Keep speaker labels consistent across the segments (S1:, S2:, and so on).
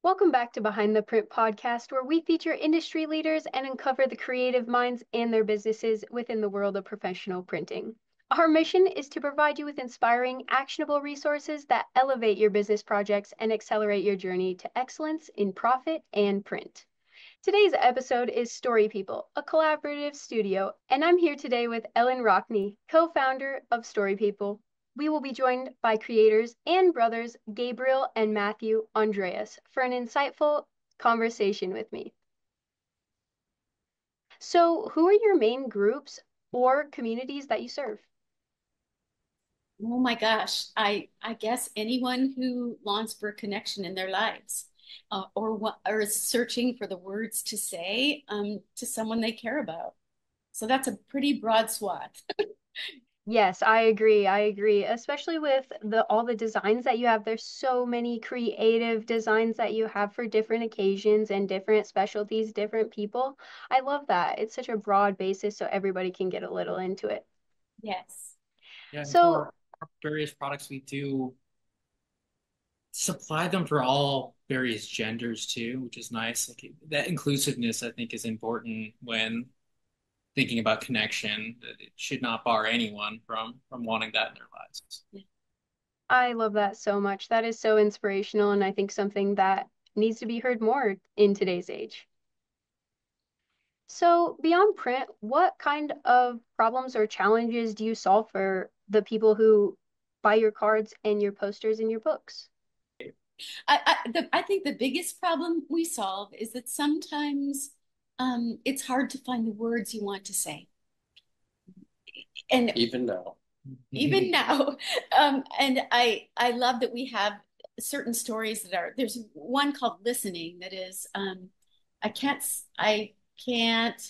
S1: Welcome back to Behind the Print podcast, where we feature industry leaders and uncover the creative minds and their businesses within the world of professional printing. Our mission is to provide you with inspiring, actionable resources that elevate your business projects and accelerate your journey to excellence in profit and print. Today's episode is Story People, a collaborative studio, and I'm here today with Ellen Rockney, co-founder of Story People. We will be joined by creators and brothers Gabriel and Matthew Andreas for an insightful conversation with me. So, who are your main groups or communities that you serve?
S2: Oh my gosh. I guess anyone who longs for a connection in their lives, or is searching for the words to say to someone they care about. So that's a pretty broad swath.
S1: Yes, I agree. I agree. Especially with the all the designs that you have. There's so many creative designs that you have for different occasions and different specialties, different people. I love that. It's such a broad basis so everybody can get a little into it.
S2: Yes.
S3: Yeah, and
S1: So,
S3: for our various products, we do supply them for all various genders too, which is nice. Like that inclusiveness, I think, is important when thinking about connection. That it should not bar anyone from wanting that in their lives.
S1: I love that so much. That is so inspirational and I think something that needs to be heard more in today's age. So, beyond print, what kind of problems or challenges do you solve for the people who buy your cards and your posters and your books?
S2: I think the biggest problem we solve is that sometimes it's hard to find the words you want to say. And
S4: Even now.
S2: even now. And I love that we have certain stories that are there's one called listening that is I can't I can't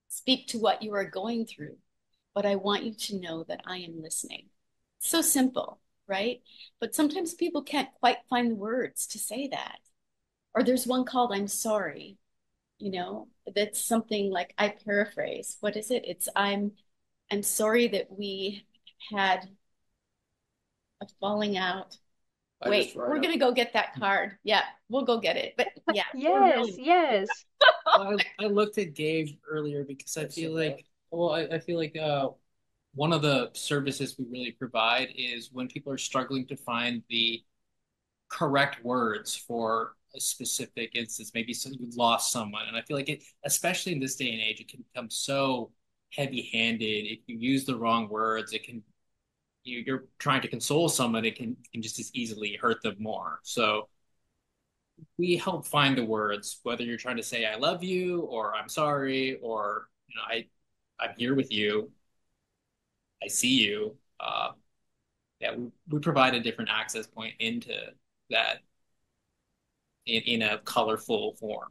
S2: speak to what you are going through, but I want you to know that I am listening. So simple, right? But sometimes people can't quite find the words to say that. Or there's one called I'm sorry, that's something like I paraphrase. What is it? It's I'm sorry that we had a falling out.
S4: I just
S2: Wait,
S4: write
S2: we're
S4: up.
S2: gonna go get that card. Yeah, we'll go get it. But yeah, we're
S1: Yes,
S2: really
S1: yes.
S3: I looked at Gabe earlier because I feel like, well, I feel like one of the services we really provide is when people are struggling to find the correct words for a specific instance. Maybe you've lost someone, and I feel like it, especially in this day and age, it can become so heavy-handed. If you use the wrong words, it can you're trying to console someone, it can just as easily hurt them more. So we help find the words, whether you're trying to say I love you or I'm sorry or I'm here with you, I see you. Yeah, we provide a different access point into that in a colorful form.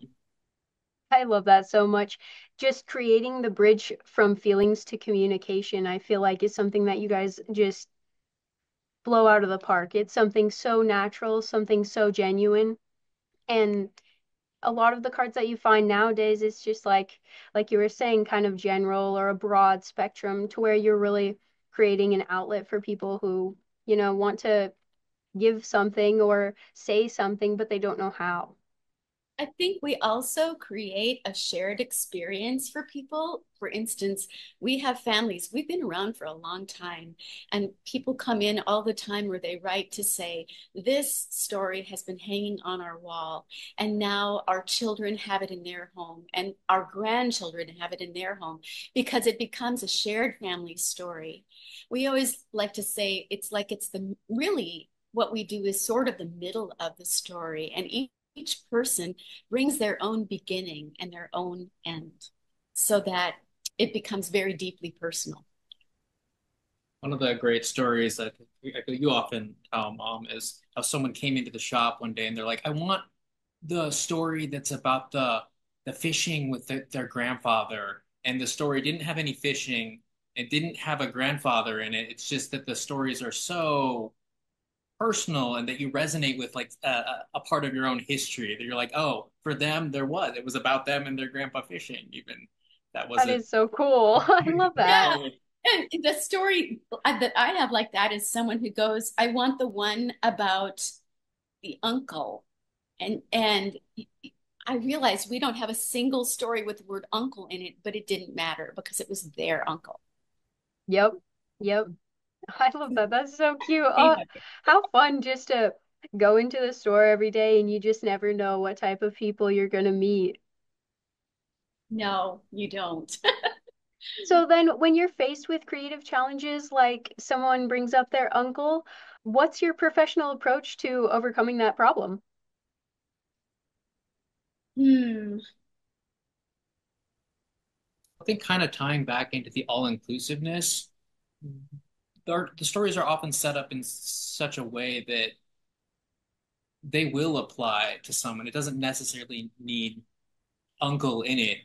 S1: I love that so much. Just creating the bridge from feelings to communication, I feel like is something that you guys just blow out of the park. It's something so natural, something so genuine. And a lot of the cards that you find nowadays is just like you were saying, kind of general or a broad spectrum to where you're really creating an outlet for people who, want to give something or say something, but they don't know how.
S2: I think we also create a shared experience for people. For instance, we have families, we've been around for a long time, and people come in all the time where they write to say, this story has been hanging on our wall, and now our children have it in their home, and our grandchildren have it in their home, because it becomes a shared family story. We always like to say it's like it's the really what we do is sort of the middle of the story, and each person brings their own beginning and their own end so that it becomes very deeply personal.
S3: One of the great stories that you often tell mom is how someone came into the shop one day and they're like, I want the story that's about the fishing with their grandfather. And the story didn't have any fishing. It didn't have a grandfather in it. It's just that the stories are so personal and that you resonate with like a part of your own history that you're like, oh, for them, it was about them and their grandpa fishing. Even that
S1: That
S3: wasn't.
S1: is so cool. I love that.
S2: Yeah. And the story that I have like that is someone who goes, I want the one about the uncle. And I realized we don't have a single story with the word uncle in it, but it didn't matter because it was their uncle.
S1: Yep. Yep. I love that. That's so cute. Oh, how fun just to go into the store every day and you just never know what type of people you're gonna meet.
S2: No, you don't.
S1: So then when you're faced with creative challenges, like someone brings up their uncle, what's your professional approach to overcoming that problem?
S2: Hmm.
S3: I think kind of tying back into the all-inclusiveness, the stories are often set up in such a way that they will apply to someone. It doesn't necessarily need uncle in it,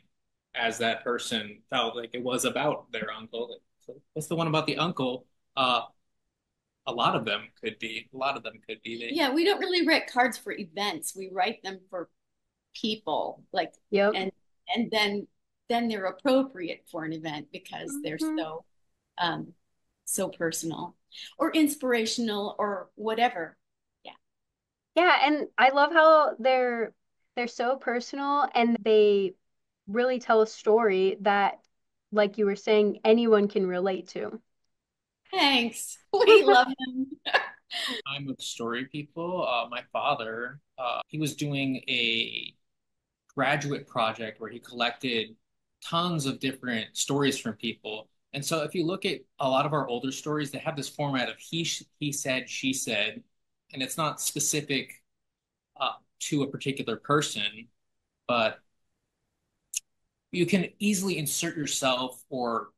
S3: as that person felt like it was about their uncle. So what's the one about the uncle? Uh, a lot of them could be. A lot of them could be.
S2: Yeah, we don't really write cards for events. We write them for people, like,
S1: Yep.
S2: and and then they're appropriate for an event because they're
S1: Hmm.
S2: um so personal or inspirational or whatever. Yeah.
S1: Yeah, and I love how they're so personal and they really tell a story that, like you were saying, anyone can relate to.
S2: Thanks. We love him.
S3: Time of story people. My father, he was doing a graduate project where he collected tons of different stories from people. And so if you look at a lot of our older stories, they have this format of he said, she said, and it's not specific to a particular person, but you can easily insert yourself or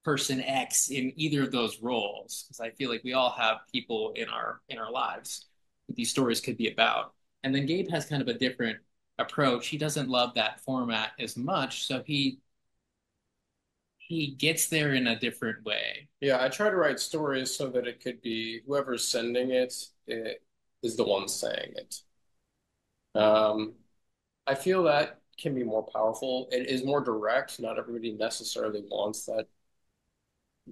S3: person X in either of those roles because I feel like we all have people in our lives that these stories could be about. And then Gabe has kind of a different approach. He doesn't love that format as much, so he gets there in a different way.
S4: Yeah, I try to write stories so that it could be whoever's sending it is the one saying it. Um, I feel that can be more powerful. It is more direct. Not everybody necessarily wants that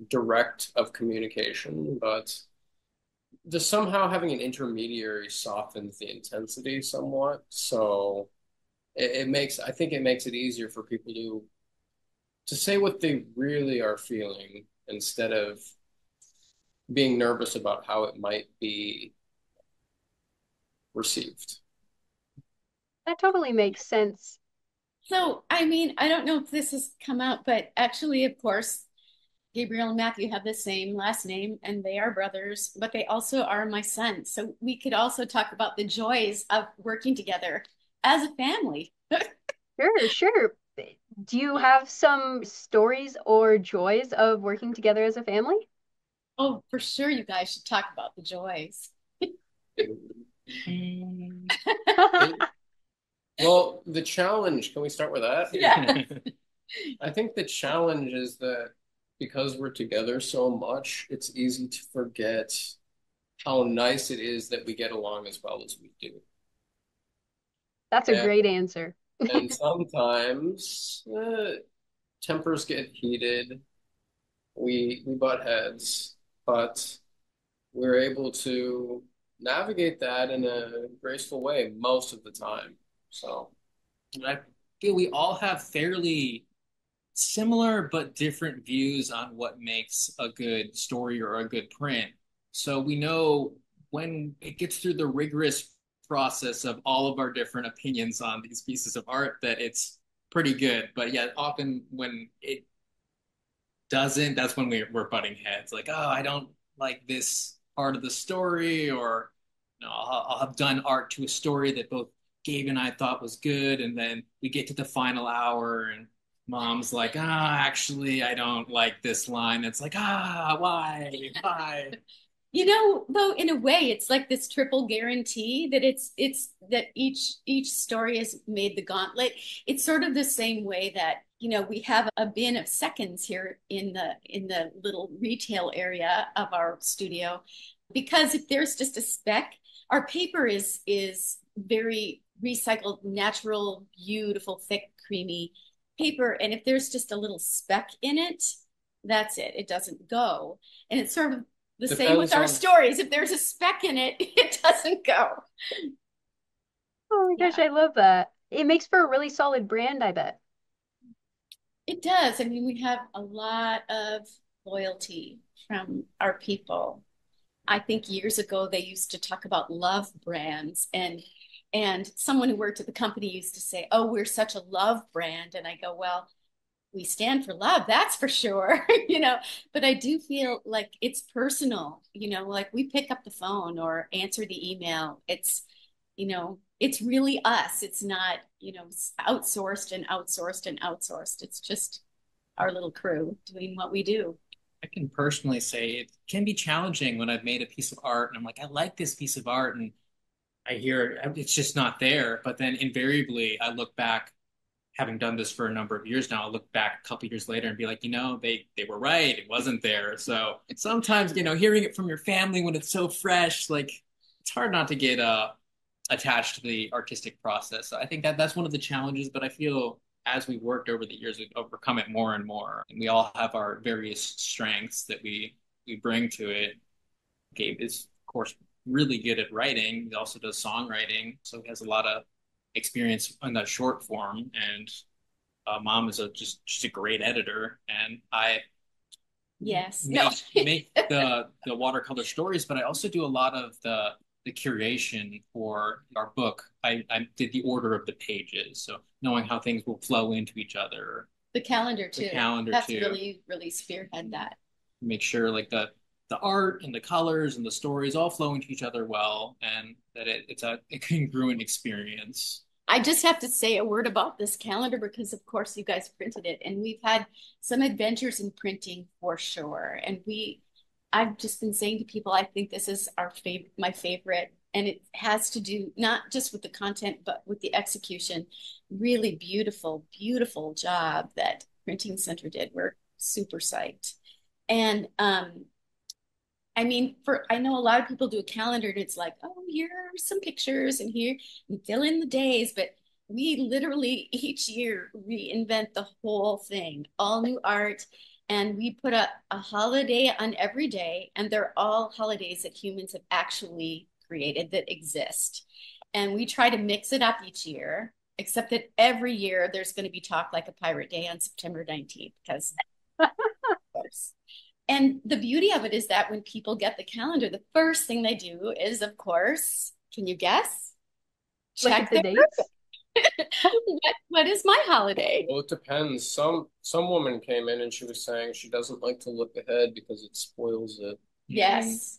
S4: direct of communication, but the somehow having an intermediary softens the intensity somewhat. So it makes, I think it makes it easier for people to say what they really are feeling instead of being nervous about how it might be received.
S1: That totally makes sense.
S2: So, I mean, I don't know if this has come out, but actually, of course, Gabriel and Matthew have the same last name and they are brothers, but they also are my sons. So we could also talk about the joys of working together as a family.
S1: Sure, sure. Do you have some stories or joys of working together as a family?
S2: Oh, for sure, you guys should talk about the joys.
S4: It, well, the challenge, can we start with that?
S2: Yeah.
S4: I think the challenge is that because we're together so much, it's easy to forget how nice it is that we get along as well as we do.
S1: That's a
S4: And,
S1: great answer.
S4: and sometimes tempers get heated, we butt heads, but we're able to navigate that in a graceful way most of the time. So,
S3: I feel we all have fairly similar but different views on what makes a good story or a good print. So we know when it gets through the rigorous process of all of our different opinions on these pieces of art that it's pretty good. But yeah, often when it doesn't, that's when we're butting heads. Like, oh, I don't like this part of the story, or I'll have done art to a story that both Gabe and I thought was good, and then we get to the final hour, and Mom's like, actually, I don't like this line. It's like, why?
S2: You know, though, in a way, it's like this triple guarantee that it's that each story has made the gauntlet. It's sort of the same way that, you know, we have a bin of seconds here in the little retail area of our studio. Because if there's just a speck, our paper is very recycled, natural, beautiful, thick, creamy paper. And if there's just a little speck in it, that's it. It doesn't go. And it's sort of the same with
S4: depends
S2: our
S4: on
S2: stories. If there's a speck in it, it doesn't go.
S1: gosh,
S2: Yeah,
S1: I love that. It makes for a really solid brand, I bet.
S2: it does. I mean, we have a lot of loyalty from our people. I think years ago they used to talk about love brands, and someone who worked at the company used to say, "Oh, we're such a love brand." And I go, "Well, we stand for love, that's for sure." But I do feel like it's personal, like we pick up the phone or answer the email. It's really us. It's not, outsourced and outsourced and outsourced. It's just our little crew doing what we do.
S3: I can personally say it can be challenging when I've made a piece of art and I'm like, I like this piece of art, and I hear it's just not there. But then invariably, I look back, having done this for a number of years now, I look back a couple years later and be like, they were right. It wasn't there. So sometimes, hearing it from your family when it's so fresh, like it's hard not to get attached to the artistic process. So I think that's one of the challenges, but I feel as we worked over the years, we've overcome it more and more. And we all have our various strengths that we bring to it. Gabe is, of course, really good at writing. He also does songwriting, so he has a lot of experience in that short form. And mom is she's a great editor, and I
S2: Yes. No.
S3: make the watercolor stories, but I also do a lot of the curation for our book. I did the order of the pages, so knowing how things will flow into each other.
S2: The calendar
S3: The
S2: too.
S3: calendar
S2: That's
S3: too.
S2: really, really spearhead that.
S3: Make sure like the art and the colors and the stories all flow into each other well, and that it's a congruent experience.
S2: I just have to say a word about this calendar because, of course, you guys printed it, and we've had some adventures in printing for sure. I've just been saying to people, I think this is my favorite, and it has to do not just with the content, but with the execution. Really beautiful, beautiful job that Printing Center did. We're super psyched. And I mean, I know a lot of people do a calendar and it's like, oh, here are some pictures and here and fill in the days. But we literally each year reinvent the whole thing, all new art. And we put a holiday on every day, and they're all holidays that humans have actually created that exist. And we try to mix it up each year, except that every year there's going to be Talk Like a Pirate Day on September 19th, because of course. And the beauty of it is that when people get the calendar, the first thing they do is, of course, can you guess?
S1: Look at
S2: Check
S1: the
S2: their
S1: dates.
S2: what is my holiday?
S4: Well, it depends. Some woman came in and she was saying she doesn't like to look ahead because it spoils it.
S2: Yes.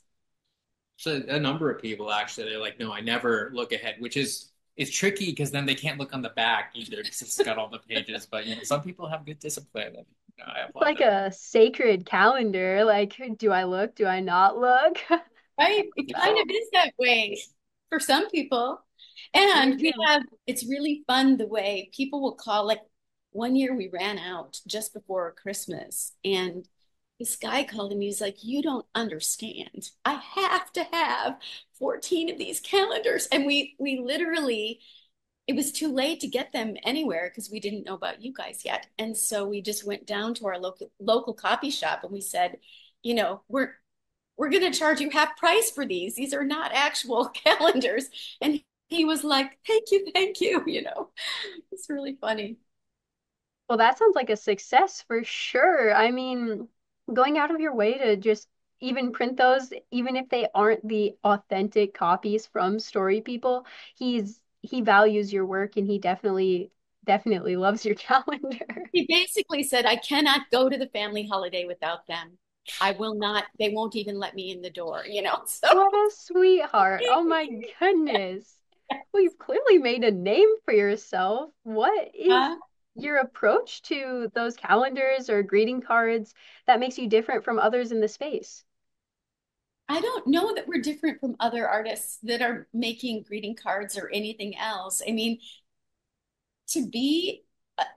S3: So a number of people actually, they're like, no, I never look ahead, which is tricky because then they can't look on the back either because it's got all the pages. But some people have good discipline, and I
S1: It's
S3: applaud
S1: like
S3: them.
S1: a sacred calendar. Like, do I look? Do I not look?
S2: Right? It kind of is that way for some people.
S1: Very
S2: And
S1: true.
S2: it's really fun the way people will call. Like one year we ran out just before Christmas, and this guy called and he's like, "You don't understand. I have to have 14 of these calendars." And we literally, it was too late to get them anywhere because we didn't know about you guys yet. And so we just went down to our local copy shop and we said, we're going to charge you half price for these. These are not actual calendars. And he was like, thank you, thank you. It's really funny.
S1: Well, that sounds like a success for sure. I mean, going out of your way to just even print those, even if they aren't the authentic copies from Story People, he values your work and he definitely loves your calendar.
S2: He basically said, I cannot go to the family holiday without them. I will not, they won't even let me in the door. So
S1: What a sweetheart. Oh my goodness. Well, you've clearly made a name for yourself. What is
S2: uh,
S1: your approach to those calendars or greeting cards that makes you different from others in the space?
S2: I don't know that we're different from other artists that are making greeting cards or anything else. I mean, to be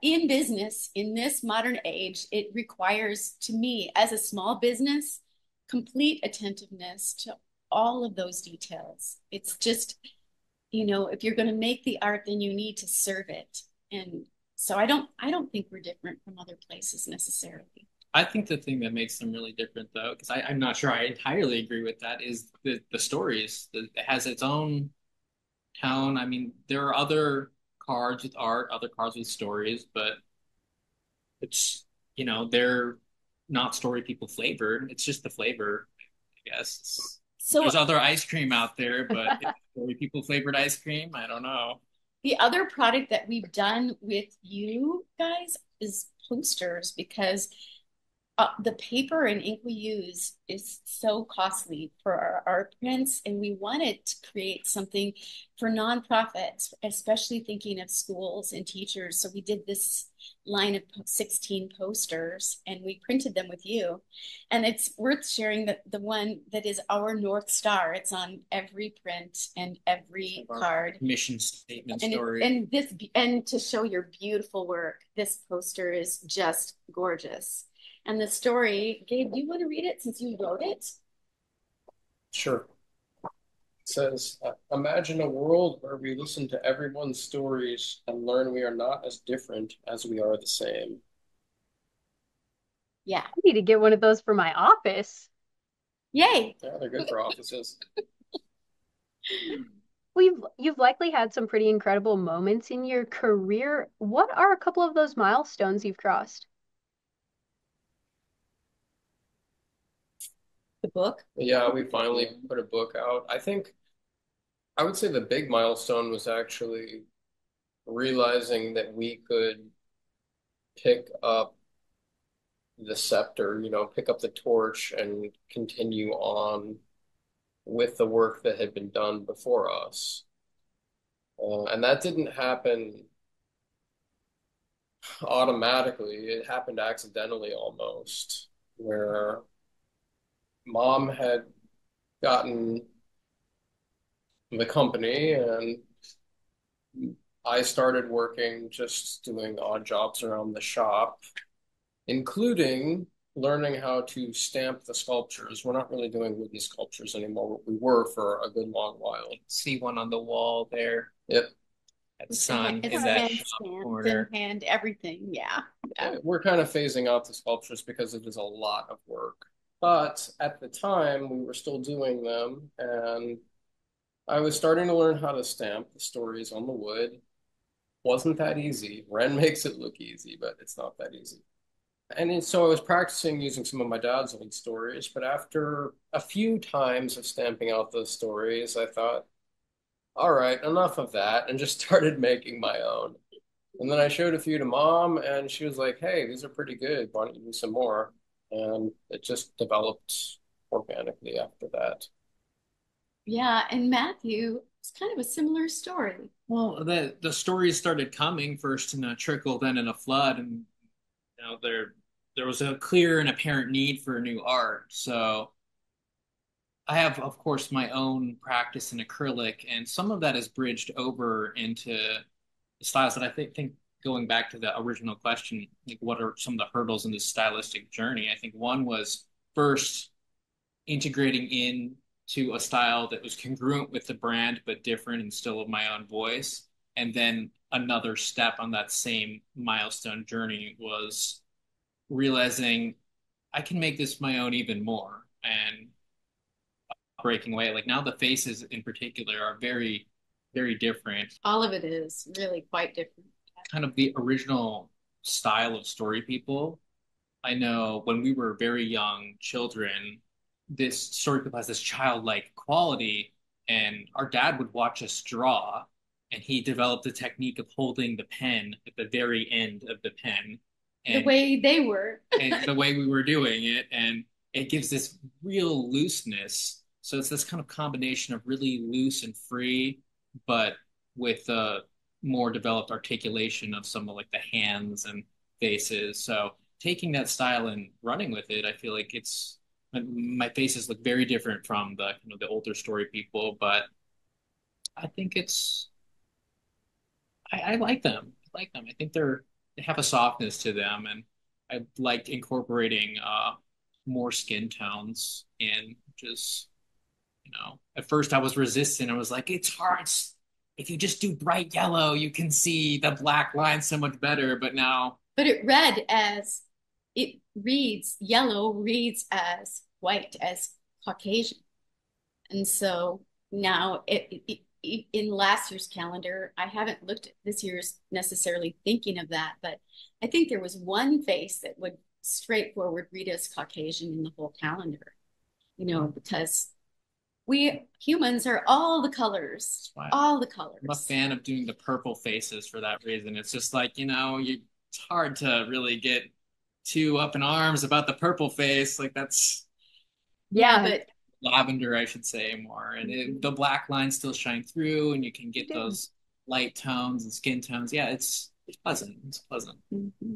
S2: in business in this modern age, it requires, to me, as a small business, complete attentiveness to all of those details. It's just, if you're going to make the art, then you need to serve it. And so I don't think we're different from other places necessarily.
S3: I think the thing that makes them really different, though, because I'm not sure I entirely agree with that, is the stories. It has its own tone. I mean, there are other cards with art, other cards with stories, but it's, they're not story people flavored. It's just the flavor, I guess.
S2: So
S3: There's other ice cream out there, but it's story people flavored ice cream. I don't know.
S2: the other product that we've done with you guys is posters because the paper and ink we use is so costly for our art prints, and we wanted to create something for nonprofits, especially thinking of schools and teachers. So we did this line of 16 posters and we printed them with you. And it's worth sharing that the one that is our North Star, it's on every print and every card.
S3: Mission statement
S2: And
S3: story.
S2: and to show your beautiful work, this poster is just gorgeous. And the story, Gabe, do you want to read it since you wrote it?
S4: Sure. It says, imagine a world where we listen to everyone's stories and learn we are not as different as we are the same.
S2: Yeah.
S1: I need to get one of those for my office.
S2: Yay.
S4: Yeah, they're good for offices.
S1: You've likely had some pretty incredible moments in your career. What are a couple of those milestones you've crossed?
S2: The book.
S4: Yeah, we finally put a book out. I would say the big milestone was actually realizing that we could pick up the scepter, pick up the torch and continue on with the work that had been done before us. And that didn't happen automatically. It happened accidentally almost, where mom had gotten the company and I started working just doing odd jobs around the shop, including learning how to stamp the sculptures. We're not really doing wooden sculptures anymore. We were for a good long while.
S3: See one on the wall there.
S4: Yep.
S3: At Sun
S2: It's
S3: in that
S2: hand
S3: shop
S2: stamped
S3: corner.
S2: and hand everything. Yeah. Yeah.
S4: We're kind of phasing out the sculptures because it is a lot of work. But at the time, we were still doing them, and I was starting to learn how to stamp the stories on the wood. Wasn't that easy. Ren makes it look easy, but it's not that easy. So I was practicing using some of my dad's old stories, but after a few times of stamping out those stories, I thought, all right, enough of that, and just started making my own. And then I showed a few to mom, and she was like, hey, these are pretty good. Why don't you do some more? And it just developed organically after that.
S2: Yeah. And Matthew, it's kind of a similar story.
S3: Well, the stories started coming first in a trickle, then in a flood, and there was a clear and apparent need for new art. So I have, of course, my own practice in acrylic, and some of that is bridged over into styles that I think going back to the original question, like what are some of the hurdles in this stylistic journey? I think one was first integrating into a style that was congruent with the brand but different and still of my own voice. And then another step on that same milestone journey was realizing I can make this my own even more and breaking away. Like now the faces in particular are very, very different.
S2: All of it is really quite different.
S3: Kind of the original style of Story People. I know when we were very young children, this Story People has this childlike quality, and our dad would watch us draw, and he developed the technique of holding the pen at the very end of the pen.
S2: The way they were.
S3: And the way we were doing it, and it gives this real looseness. So it's this kind of combination of really loose and free, but with a more developed articulation of some of like the hands and faces. So taking that style and running with it, I feel like it's my faces look very different from the older Story People, but I think I like them. I like them. I think they have a softness to them, and I like incorporating more skin tones in. Just at first I was resistant. I was like, it's hard. If you just do bright yellow, you can see the black line so much better. But now,
S2: But it reads, yellow reads as white, as Caucasian. And so now in last year's calendar, I haven't looked at this year's necessarily thinking of that, but I think there was one face that would straightforward read as Caucasian in the whole calendar, because we humans are all the colors, all the colors.
S3: I'm a fan of doing the purple faces for that reason. It's just like, it's hard to really get too up in arms about the purple face. Like that's
S2: but
S3: lavender, I should say more. And the black lines still shine through, and you can get those light tones and skin tones. Yeah, it's pleasant. It's pleasant.
S2: Mm-hmm.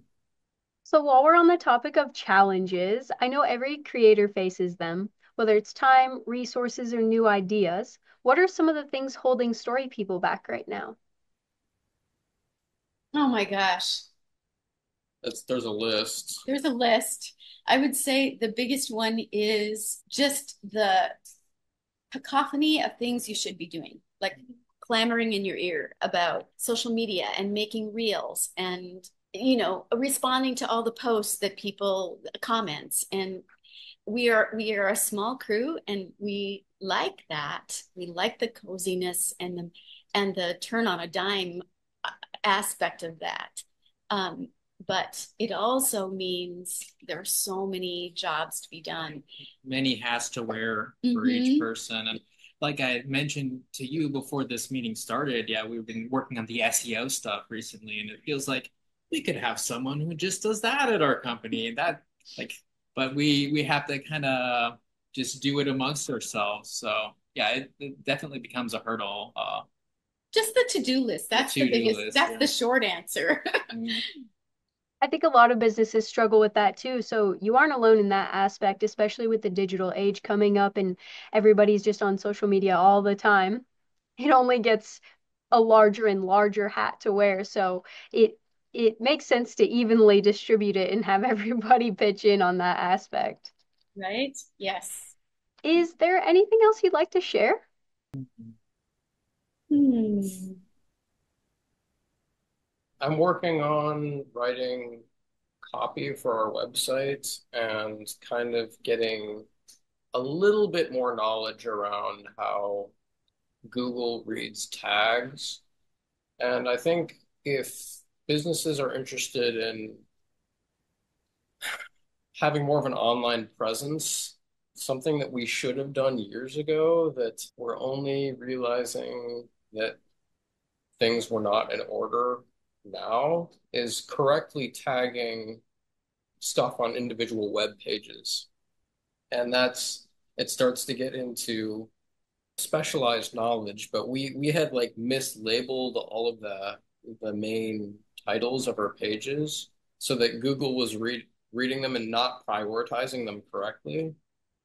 S1: So while we're on the topic of challenges, I know every creator faces them, whether it's time, resources, or new ideas. What are some of the things holding story people back right now?
S2: Oh my gosh.
S4: There's a list.
S2: There's a list. I would say the biggest one is just the cacophony of things you should be doing, like clamoring in your ear about social media and making reels and responding to all the posts that people comments. And we are a small crew, and we like that. We like the coziness and the turn on a dime aspect of that. But it also means there are so many jobs to be done.
S3: Many hats to wear for each person. And like I mentioned to you before this meeting started, yeah, we've been working on the SEO stuff recently, and it feels like we could have someone who just does that at our company. But we have to kind of just do it amongst ourselves. So yeah, it definitely becomes a hurdle.
S2: Just the to-do list. That's the biggest. That's the short answer.
S1: I think a lot of businesses struggle with that too. So you aren't alone in that aspect, especially with the digital age coming up and everybody's just on social media all the time. It only gets a larger and larger hat to wear. So it makes sense to evenly distribute it and have everybody pitch in on that aspect.
S2: Right? Yes.
S1: Is there anything else you'd like to share?
S4: I'm working on writing copy for our website and kind of getting a little bit more knowledge around how Google reads tags. And I think if businesses are interested in having more of an online presence, something that we should have done years ago that we're only realizing that things were not in order now is correctly tagging stuff on individual web pages. And it starts to get into specialized knowledge, but we had like mislabeled all of the main titles of our pages so that Google was reading them and not prioritizing them correctly,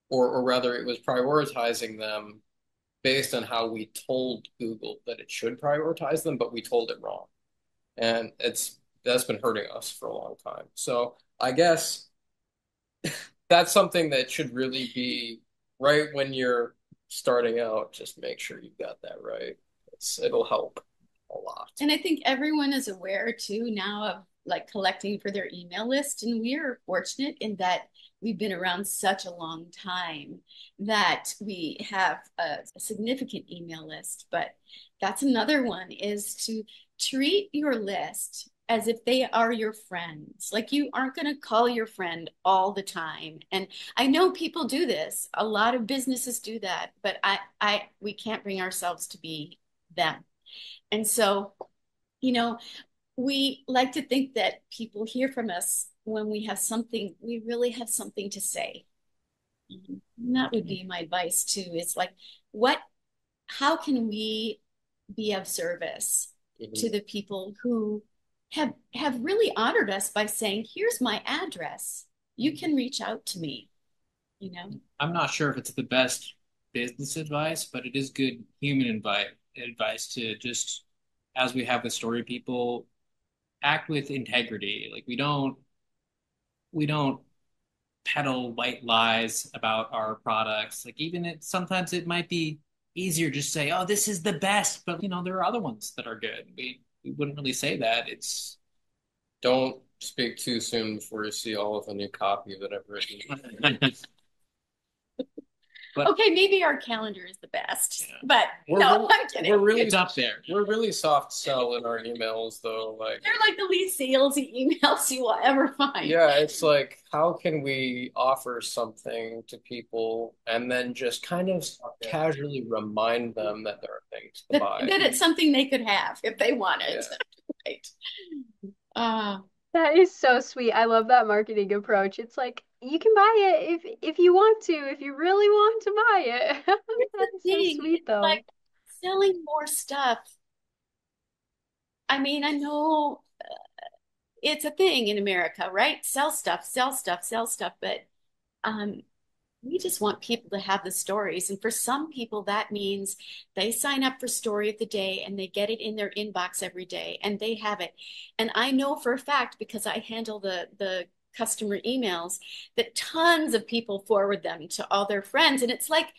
S4: or rather it was prioritizing them based on how we told Google that it should prioritize them, but we told it wrong. And that's been hurting us for a long time. So I guess that's something that should really be right when you're starting out. Just make sure you've got that right. It'll help a lot.
S2: And I think everyone is aware too now of like collecting for their email list. And we are fortunate in that we've been around such a long time that we have a significant email list. But that's another one, is to treat your list as if they are your friends. Like you aren't going to call your friend all the time. And I know people do this. A lot of businesses do that, but we can't bring ourselves to be them. And so, we like to think that people hear from us when we really have something to say. And that would be my advice too, is like, how can we be of service to the people who have really honored us by saying, here's my address. You can reach out to me,
S3: I'm not sure if it's the best business advice, but it is good human advice to just, as we have with story people, act with integrity. Like we don't peddle white lies about our products. Like sometimes it might be easier just say, "Oh, this is the best," but there are other ones that are good. We wouldn't really say that.
S4: Don't speak too soon before you see all of the new copy that I've written.
S3: But
S2: Okay, maybe our calendar is the best,
S3: yeah,
S2: but
S4: We're
S2: no,
S4: really,
S2: I'm kidding.
S4: we're really,
S3: it's up there.
S4: we're really soft sell in our emails though. Like,
S2: They're like the least salesy emails you will ever find.
S4: yeah, it's like, how can we offer something to people and then just kind of casually remind them that there are things to buy?
S2: That it's something they could have if they wanted.
S4: Yeah.
S2: Right. Uh,
S1: That is so sweet. I love that marketing approach. It's like you can buy it if you want to, if you really want to buy it.
S2: here's the
S1: That is so
S2: thing,
S1: sweet
S2: it's like
S1: though.
S2: selling more stuff. I mean, I know it's a thing in America, right? Sell stuff, sell stuff, sell stuff, but um, we just want people to have the stories. And for some people, that means they sign up for Story of the Day and they get it in their inbox every day and they have it. And I know for a fact, because I handle the customer emails, that tons of people forward them to all their friends. And it's like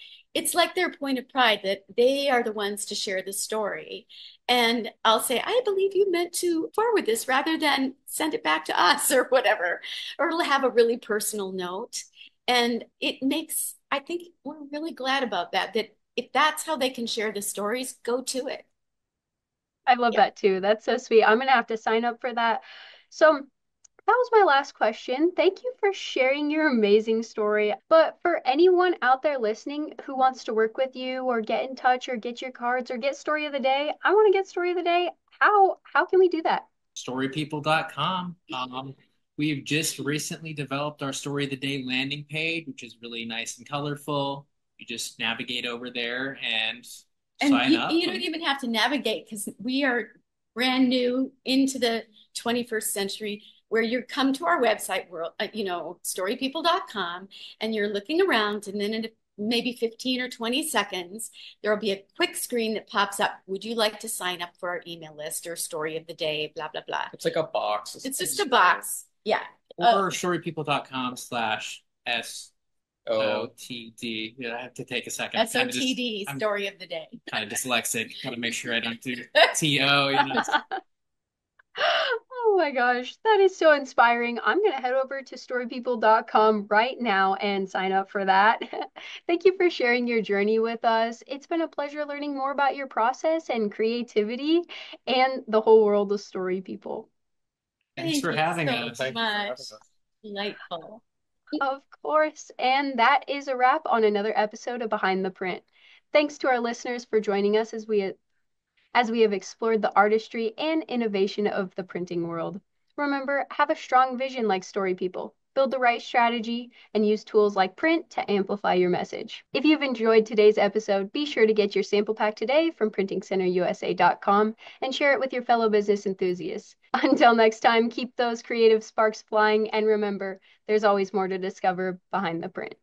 S2: their point of pride that they are the ones to share the story. And I'll say, I believe you meant to forward this rather than send it back to us or whatever, or have a really personal note. And it makes, I think we're really glad about that, that if that's how they can share the stories, go to it.
S1: I love
S2: Yeah.
S1: that too. That's so sweet. I'm gonna have to sign up for that. So that was my last question. Thank you for sharing your amazing story. But for anyone out there listening who wants to work with you or get in touch or get your cards or get story of the day, I want to get story of the day. How can we do that?
S3: Storypeople.com. We've just recently developed our Story of the Day landing page, which is really nice and colorful. You just navigate over there and
S2: And
S3: sign up.
S2: you don't even have to navigate because we are brand new into the 21st century where you come to our website world, storypeople.com, and you're looking around, and then in maybe 15 or 20 seconds, there will be a quick screen that pops up. Would you like to sign up for our email list or story of the day, blah, blah, blah.
S4: It's like a box.
S2: It's just a box. Yeah.
S3: Or storypeople.com/SOTD. Yeah, I have to take a second.
S2: SOTD,
S3: I'm
S2: story of the day.
S3: kind of dyslexic. Gotta make sure I don't do TO,
S1: Oh my gosh, that is so inspiring. I'm going to head over to storypeople.com right now and sign up for that. Thank you for sharing your journey with us. It's been a pleasure learning more about your process and creativity and the whole world of story people.
S3: Thanks for
S2: you
S3: having
S2: so
S3: us.
S4: Thank you for having
S2: much.
S4: us.
S2: Delightful.
S1: Of course. And that is a wrap on another episode of Behind the Print. Thanks to our listeners for joining us as we have explored the artistry and innovation of the printing world. Remember, have a strong vision like story people. Build the right strategy and use tools like print to amplify your message. If you've enjoyed today's episode, be sure to get your sample pack today from printingcenterusa.com and share it with your fellow business enthusiasts. Until next time, keep those creative sparks flying and remember, there's always more to discover behind the print.